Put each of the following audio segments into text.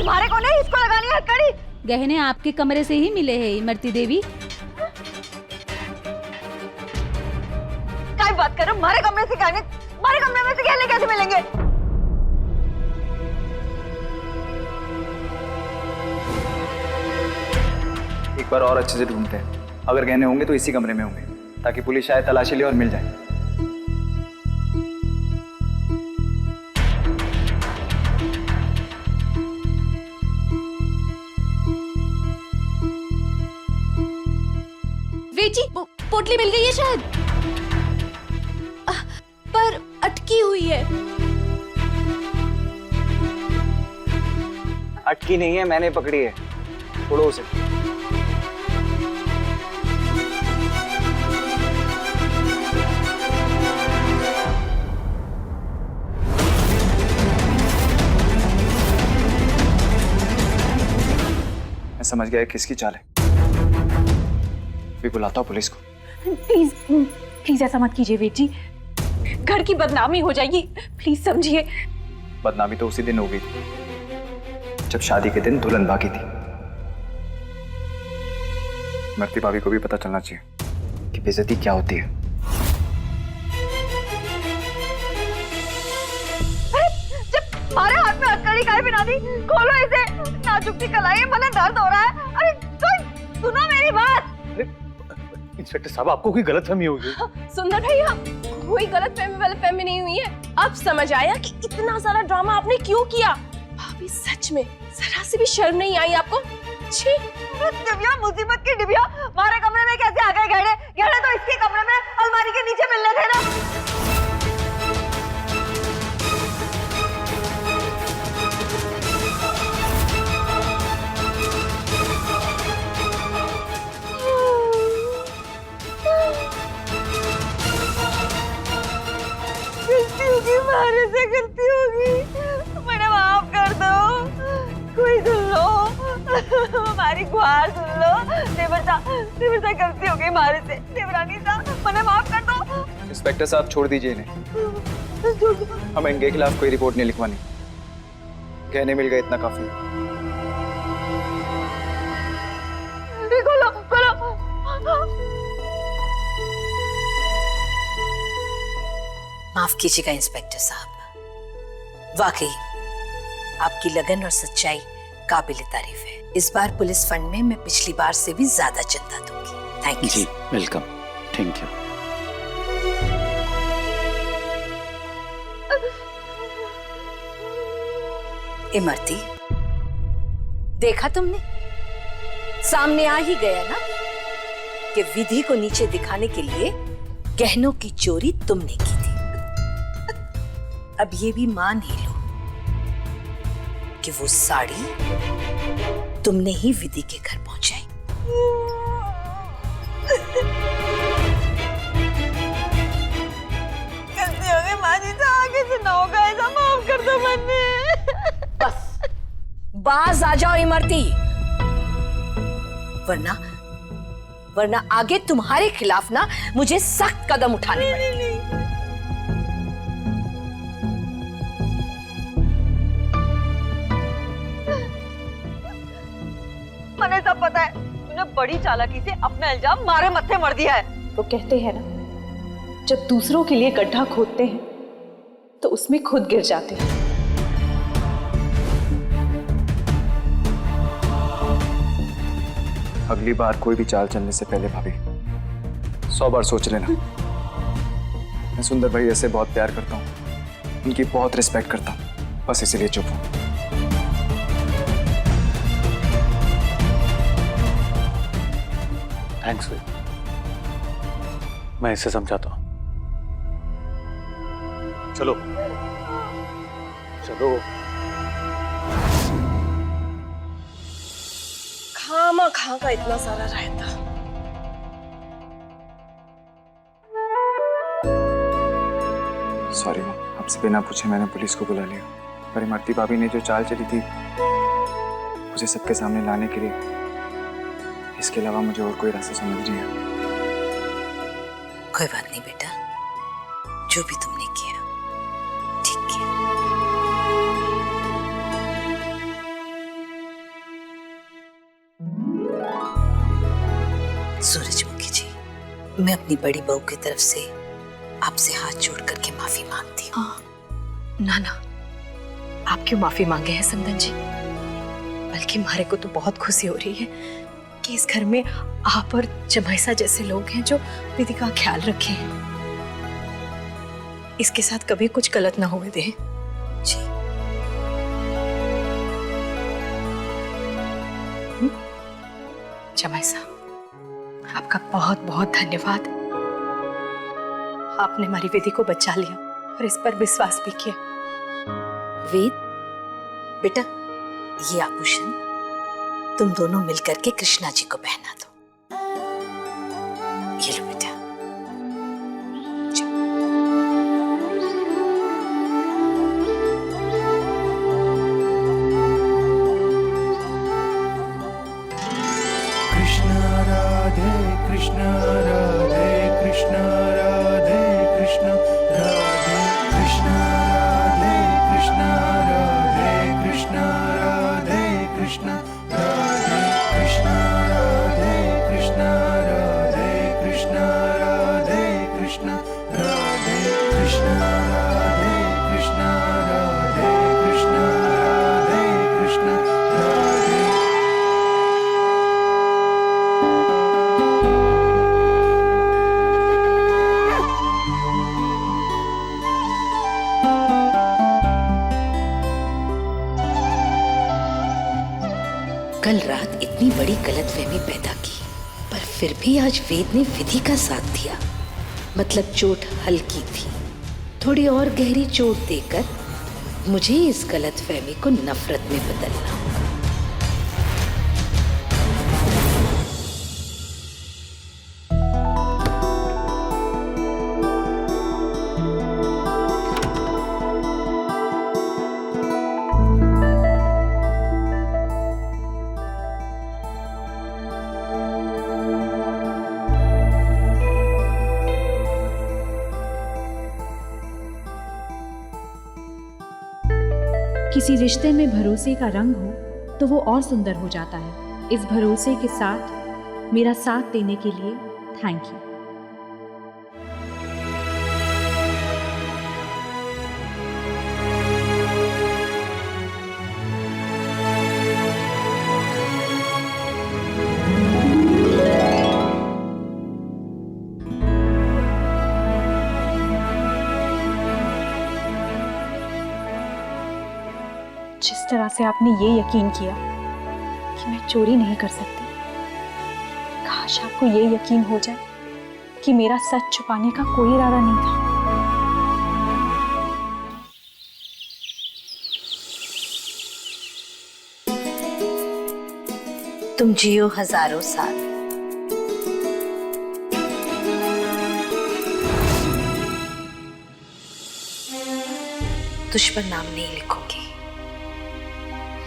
तुम्हारे को नहीं, इसको लगानी है हथकड़ी। गहने आपके कमरे से ही मिले हैं इमरती देवी। क्या बात कर रहे हो? हमारे कमरे से गहने, हमारे कमरे में से गहने कैसे मिलेंगे? एक बार और अच्छे से ढूंढते हैं, अगर गहने होंगे तो इसी कमरे में होंगे, ताकि पुलिस शायद तलाशी ले और मिल जाए। जी पोटली मिल गई है शायद, पर अटकी हुई है। अटकी नहीं है, मैंने पकड़ी है, छोड़ो उसे। मैं समझ गया किसकी चाल है, भी बुलाता हूँ पुलिस को। प्लीज प्लीज ऐसा मत कीजिए वेद जी, घर की बदनामी हो जाएगी, प्लीज समझिए। बदनामी तो उसी दिन हो गई थी जब शादी के दिन दुल्हन भागी थी। इमरती भाभी को भी पता चलना चाहिए कि बेइज्जती क्या होती है। जब हमारे हाथ में हथकड़ी काहे बिना दी? खोलो इसे, नाजुक सी कलाई है, मन दर्द हो रहा है। अरे सुनो मेरी बात। इंस्पेक्टर साहब, आपको कोई गलतफहमी होगी। सुंदर भैया, कोई गलतफहमी नहीं हुई है। अब समझ आया कि इतना सारा ड्रामा आपने क्यों किया। भाभी सच में जरा से भी शर्म नहीं आई आपको? छी। दिव्या, मुसीबत की दिव्या, हमारे कमरे में कैसे आ गए गहने? गहने तो इसके कमरे में अलमारी के नीचे मिलने थे ना। मारे से गलती होगी, मैंने माफ कर दो। कोई सुन लो, हमारी गुहार सुन लो। देवर साहब गलती हो गई हमारे से। देवरानी साहब, मैंने माफ कर दो। इंस्पेक्टर साहब छोड़ दीजिए इन्हें, हमें इनके खिलाफ कोई रिपोर्ट नहीं लिखवानी। गहने मिल गए, इतना काफी। खोलो खोलो। माफ कीजिएगा इंस्पेक्टर साहब, वाकई आपकी लगन और सच्चाई काबिल तारीफ है। इस बार पुलिस फंड में मैं पिछली बार से भी ज्यादा चंदा दूंगी। Thank you. जी वेलकम, थैंक यू। इमरती, देखा तुमने, सामने आ ही गया ना कि विधि को नीचे दिखाने के लिए गहनों की चोरी तुमने की थी। अब ये भी मान ही लो कि वो साड़ी तुमने ही विधि के घर पहुंचाई। गलती हो गई माजी साहब, आगे से ना होगा ऐसा, माफ कर दो। मैंने बस बाज आ जाओ इमरती, वरना आगे तुम्हारे खिलाफ ना मुझे सख्त कदम उठाने पड़ेंगे। मैंने सब पता है, तूने बड़ी चालाकी से अपना इल्जाम मारे मत्थे मर दिया है। वो कहते हैं ना, जब दूसरों के लिए गड्ढा खोदते हैं तो उसमें खुद गिर जाते हैं। अगली बार कोई भी चाल चलने से पहले भाभी 100 बार सोच लेना। मैं सुंदर भैया से बहुत प्यार करता हूँ, उनकी बहुत रिस्पेक्ट करता हूँ, बस इसीलिए चुप हूँ। थैंक्स भाई, मैं इसे समझाता हूँ। चलो चलो। खामा खा का इतना सारा रहता। सॉरी माँ, आपसे बिना पूछे मैंने पुलिस को बुला लिया, पर इमरती भाभी ने जो चाल चली थी उसे सबके सामने लाने के लिए, इसके अलावा मुझे और कोई रास्ता समझ नहीं आया। कोई बात नहीं बेटा, जो भी तुमने किया ठीक किया। सूरजमुखी जी, मैं अपनी बड़ी बहू की तरफ से आपसे हाथ जोड़ करके माफी मांगती हूँ। ना ना, आप क्यों माफी मांगे हैं संदन जी? बल्कि हमारे को तो बहुत खुशी हो रही है कि इस घर में आप और जमाइसा जैसे लोग हैं जो विधि का ख्याल रखे हैं। इसके साथ कभी कुछ गलत ना होने दें। जी जमाइसा, आपका बहुत बहुत धन्यवाद। आपने हमारी विधि को बचा लिया और इस पर विश्वास भी किया। वेद, बेटा ये आभूषण तुम दोनों मिलकर के कृष्णा जी को पहना दो। ये लो बेटा। Krishna Radhe Krishna Radhe Krishna Radhe Krishna Radhe Krishna Radhe Krishna Radhe Krishna Radhe Krishna Radhe Krishna Radhe Krishna Radhe Krishna Radhe Krishna Radhe Krishna Radhe Krishna Radhe Krishna Radhe। कल रात इतनी बड़ी गलतफहमी पैदा की, पर फिर भी आज वेद ने विधि का साथ दिया। मतलब चोट हल्की थी, थोड़ी और गहरी चोट देकर मुझे इस गलतफहमी को नफरत में बदलना। किसी रिश्ते में भरोसे का रंग हो तो वो और सुंदर हो जाता है। इस भरोसे के साथ मेरा साथ देने के लिए थैंक यू। जिस तरह से आपने ये यकीन किया कि मैं चोरी नहीं कर सकती, काश आपको ये यकीन हो जाए कि मेरा सच छुपाने का कोई इरादा नहीं था। तुम जियो हजारों साल। तुझ पर नाम नहीं लिखूंगी,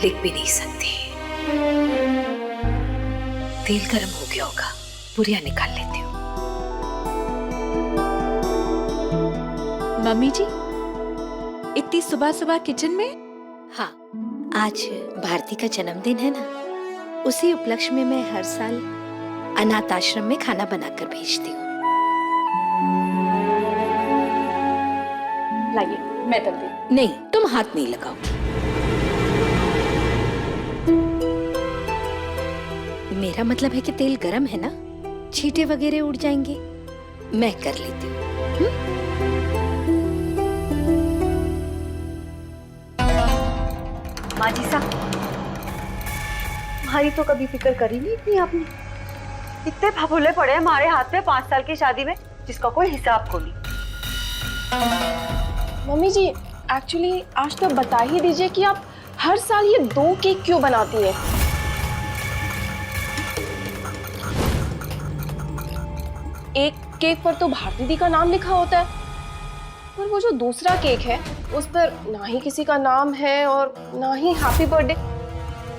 लिख भी नहीं सकती। तेल गर्म हो गया होगा, पुरिया निकाल लेती हूँ। मम्मी जी, इतनी सुबह सुबह किचन में? हाँ, आज भारती का जन्मदिन है ना, उसी उपलक्ष्य में मैं हर साल अनाथ आश्रम में खाना बनाकर भेजती हूँ। लाइए, मैं तब दे। नहीं, तुम हाथ नहीं लगाओ। मेरा मतलब है कि तेल गरम है ना, छींटे वगैरह उड़ जाएंगे, मैं कर लेती हूँ। माँ जी साहब, हमारी तो कभी फिक्र करी नहीं इतनी आपने। इतने फफूले पड़े हैं हमारे हाथ में 5 साल की शादी में, जिसका कोई हिसाब को नहीं। मम्मी जी, एक्चुअली आज तो बता ही दीजिए कि आप हर साल ये 2 केक क्यों बनाती है? एक केक पर तो भारती दी का नाम लिखा होता है, पर वो जो दूसरा केक है उस पर ना ही किसी का नाम है और ना ही हैप्पी बर्थडे।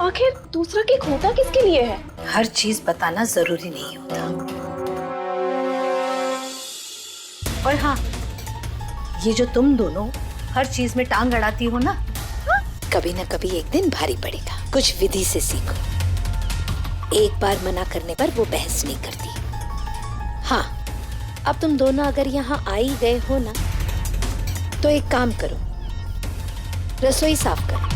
आखिर दूसरा केक होता किसके लिए है? हर चीज बताना जरूरी नहीं होता। और हाँ, ये जो तुम दोनों हर चीज में टांग अड़ाती हो ना, कभी ना कभी एक दिन भारी पड़ेगा। कुछ विधि से सीखो। एक बार मना करने पर वो बहस नहीं करती। हाँ, अब तुम दोनों अगर यहाँ आ ही गए हो ना, तो एक काम करो, रसोई साफ करो।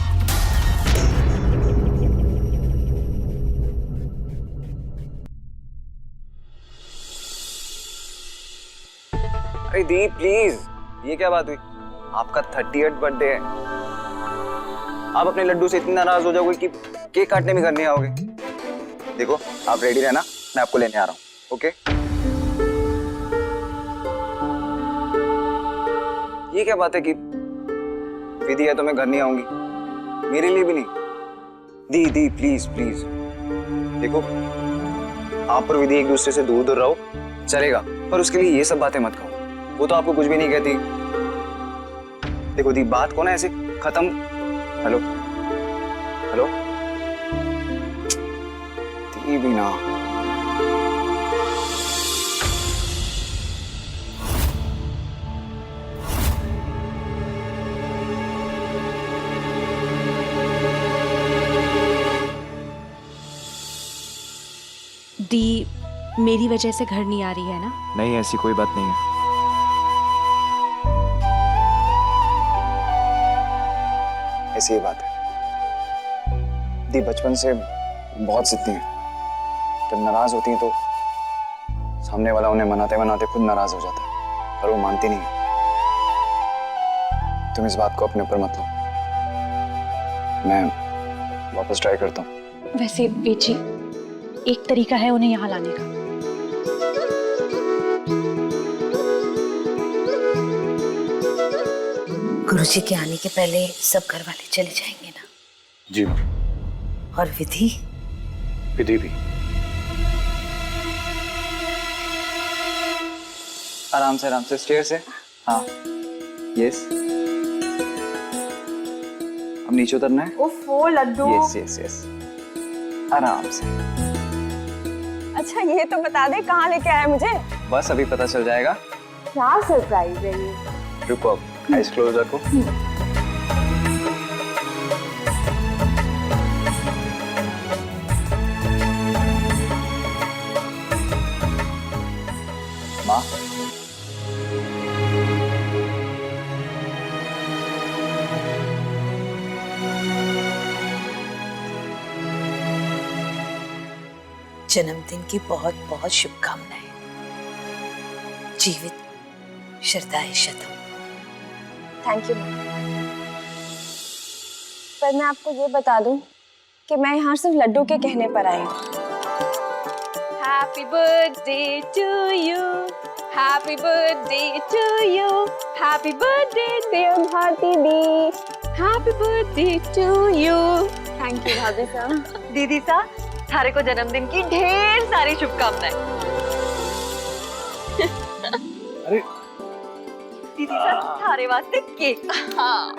अरे दी प्लीज, ये क्या बात हुई? आपका 38th बर्थडे है, आप अपने लड्डू से इतनी नाराज हो जाओगे कि केक काटने में घर नहीं आओगे। देखो, आप रेडी रहना, मैं आपको लेने आ रहा हूँ। ओके? ये क्या बात है कि विधि है तो मैं घर नहीं आऊंगी? मेरे लिए भी नहीं। दी प्लीज प्लीज, देखो आप और विधि एक दूसरे से दूर दूर रहो चलेगा, पर उसके लिए ये सब बातें मत कहो। वो तो आपको कुछ भी नहीं कहती। देखो दी, बात को ना ऐसे खत्म। हेलो हेलो दी भी ना। दी मेरी वजह से घर नहीं आ रही है ना? नहीं, ऐसी कोई बात नहीं है। ऐसी ही बात है। दी बचपन से बहुत जिद्दी है, जब नाराज होती है तो सामने वाला उन्हें मनाते मनाते खुद नाराज हो जाता है, पर वो मानती नहीं है। तुम इस बात को अपने ऊपर मत लो, मैं वापस ट्राई करता हूँ। वैसे बेची, एक तरीका है उन्हें यहाँ लाने का। गुरुजी के आने के पहले सब घर वाले चले जाएंगे ना? जी माँ। और विधि? विधि भी। आराम से स्टेयर से। हाँ, यस। अब नीचे उतरना है। ओफो लड्डू। यस आराम से। अच्छा ये तो बता दे कहाँ लेके आया मुझे? बस अभी पता चल जाएगा। क्या सरप्राइज है ये? रुको, अब आइज क्लोज रखो। माँ, जन्मदिन की बहुत बहुत शुभकामनाएं। जीवित शरदाए शतम। Thank you. पर मैं आपको ये बता दूं कि मैं यहाँ सिर्फ लड्डू के कहने पर आई हूँ। Happy birthday to you, happy birthday to you, happy birthday dear Bharti दी, happy birthday to you. Thank you भाभी साहब। दीदी साहब, थारे को जन्मदिन की ढेर सारी शुभकामनाएं। अरे दीदी साहब, थारे वास्ते केक। हाँ।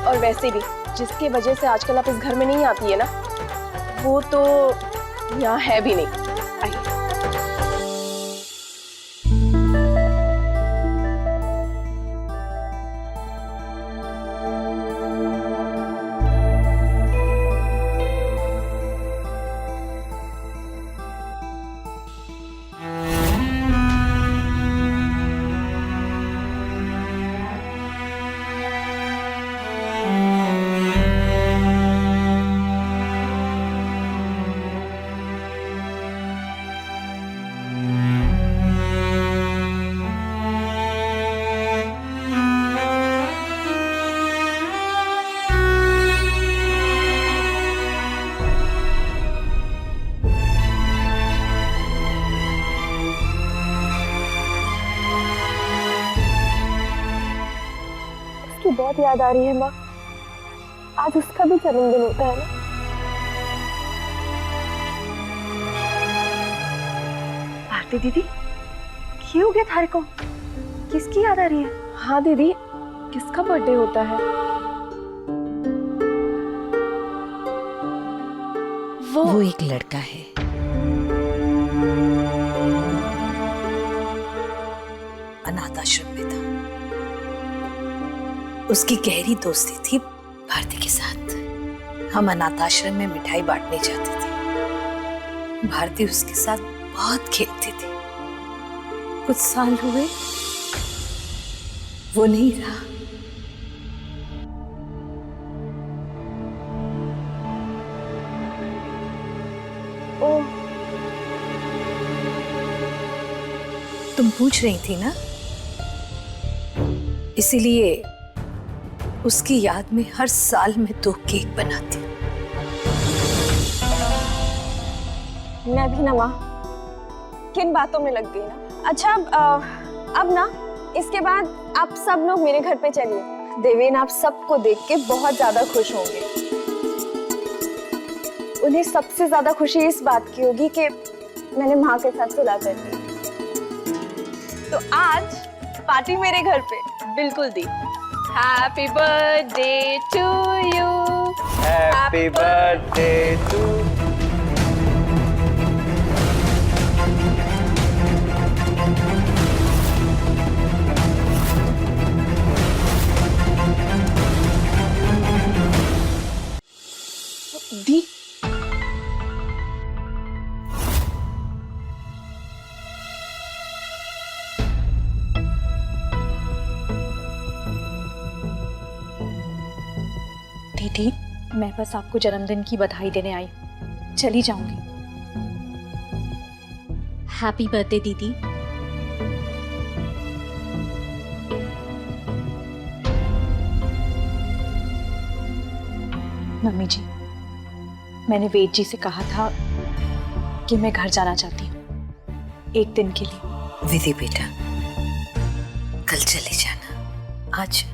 और वैसे भी जिसके वजह से आजकल आप इस घर में नहीं आती है ना, वो तो यहाँ है भी नहीं। आइए। बहुत याद आ रही है माँ। आज उसका भी जन्मदिन होता है ना। भारती दीदी, क्या हो गया थारे को? किसकी याद आ रही है? हाँ दीदी, किसका बर्थडे होता है? वो एक लड़का है, अनाथ आश्रम में था, उसकी गहरी दोस्ती थी भारती के साथ। हम अनाथ आश्रम में मिठाई बांटने जाते थे। भारती उसके साथ बहुत खेलती थी। कुछ साल हुए वो नहीं रहा। ओह, तुम पूछ रही थी ना, इसीलिए उसकी याद में हर साल मैं 2 केक बनाती हूँ। मैं भी ना माँ किन बातों में लग गई ना। अच्छा अब ना इसके बाद आप सब लोग मेरे घर पे चलिए। देवेन आप सबको देख के बहुत ज्यादा खुश होंगे। उन्हें सबसे ज्यादा खुशी इस बात की होगी कि मैंने माँ के साथ सुलह कर दी। तो आज पार्टी मेरे घर पे बिल्कुल दी। Happy birthday to you. Happy birthday to. दी दीदी, मैं बस आपको जन्मदिन की बधाई देने आई हूँ। चली जाऊंगी। हैप्पी बर्थडे दीदी। मम्मी जी, मैंने वेद जी से कहा था कि मैं घर जाना चाहती हूँ 1 दिन के लिए। विधि बेटा, कल चले जाना। आज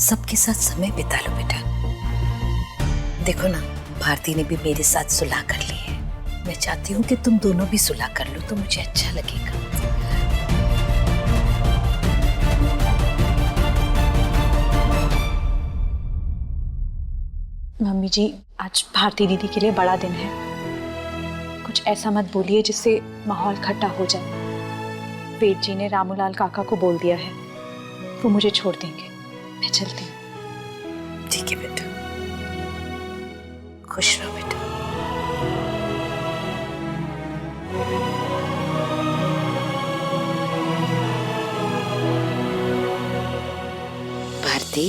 सबके साथ समय बिता लो बेटा। देखो ना, भारती ने भी मेरे साथ सुलह कर ली है। मैं चाहती हूँ कि तुम दोनों भी सुलह कर लो, तो मुझे अच्छा लगेगा। मम्मी जी, आज भारती दीदी के लिए बड़ा दिन है। कुछ ऐसा मत बोलिए जिससे माहौल खट्टा हो जाए। वेद जी ने रामूलाल काका को बोल दिया है, वो मुझे छोड़ देंगे। मैं चलती हूँ। ठीक है बेटा, खुश रहो बेटा। भारती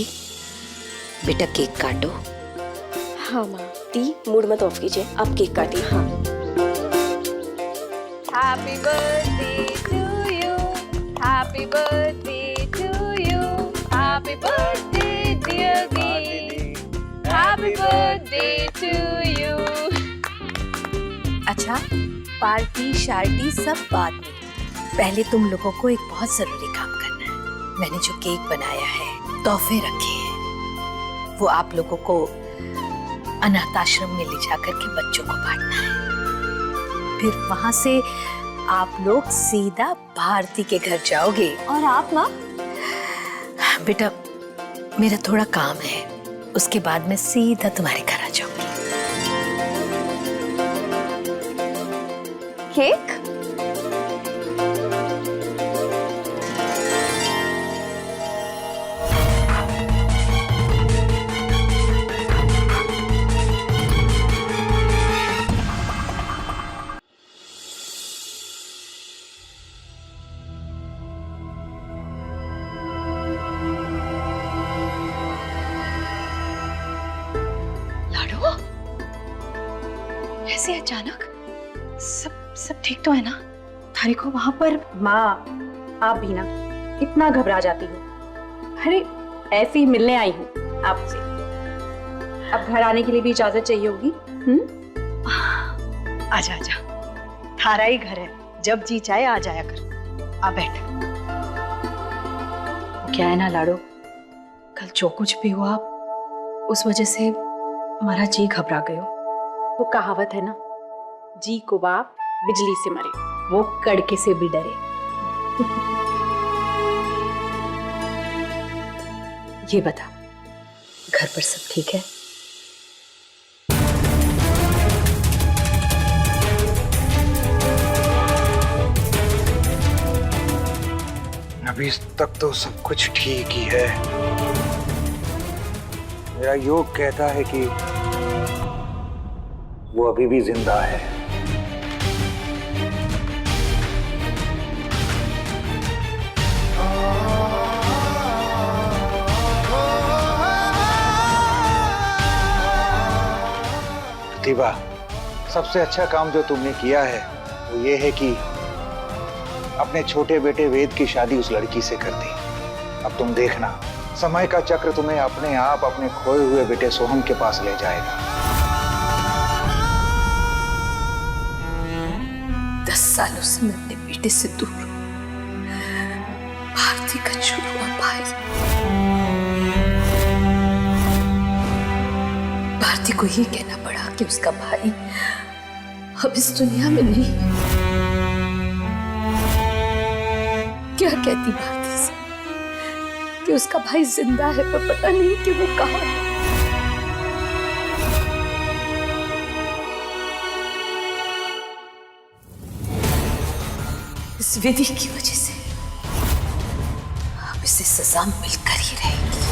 बेटा, केक काटो। हाँ माँ। दी मूड मत ऑफ कीजिए, आप केक काटिए। हाँ। Happy birthday to you. Happy birthday to you. Happy birthday dear दी। Happy birthday to you. अच्छा, पार्टी शार्टी सब बाद में। पहले तुम लोगों को एक बहुत जरूरी काम करना है। मैंने जो केक बनाया है, तोहफे रखे हैं, वो आप लोगों को अनाथ आश्रम में ले जाकर के बच्चों को बांटना है। फिर वहां से आप लोग सीधा भारती के घर जाओगे। और आप माँ? बेटा, मेरा थोड़ा काम है, उसके बाद मैं सीधा तुम्हारे घर आ जाऊंगी। केक? ऐसे अचानक? सब ठीक तो है ना? थारी को वहां पर। माँ, आप भी ना इतना घबरा जाती हो। अरे ऐसे ही मिलने आई हूँ आपसे। अब घर आने के लिए भी इजाजत चाहिए होगी। आजा आजा, थारा ही घर है, जब जी चाहे आ जाया कर। आ बैठ। क्या है ना लाडो, कल जो कुछ भी हुआ उस वजह से हमारा जी घबरा गयो। वो कहावत है ना, जी को बाप बिजली से मरे, वो कड़के से भी डरे। ये बता, घर पर सब ठीक है? अभी तक तो सब कुछ ठीक ही है। मेरा योग कहता है कि वो अभी भी जिंदा है। प्रतिभा, सबसे अच्छा काम जो तुमने किया है वो ये है कि अपने छोटे बेटे वेद की शादी उस लड़की से कर दी। अब तुम देखना, समय का चक्र तुम्हें अपने आप अपने खोए हुए बेटे सोहम के पास ले जाएगा। 10 सालों से मैं अपने बेटे से दूर हूं। भारती का छुआ भाई, भारती को ये कहना पड़ा कि उसका भाई अब इस दुनिया में नहीं है। क्या कहती भारती से कि उसका भाई जिंदा है, पर पता नहीं कि वो कहाँ है। इस विधि की वजह से अब इसे सजा मिलकर ही रहेगी।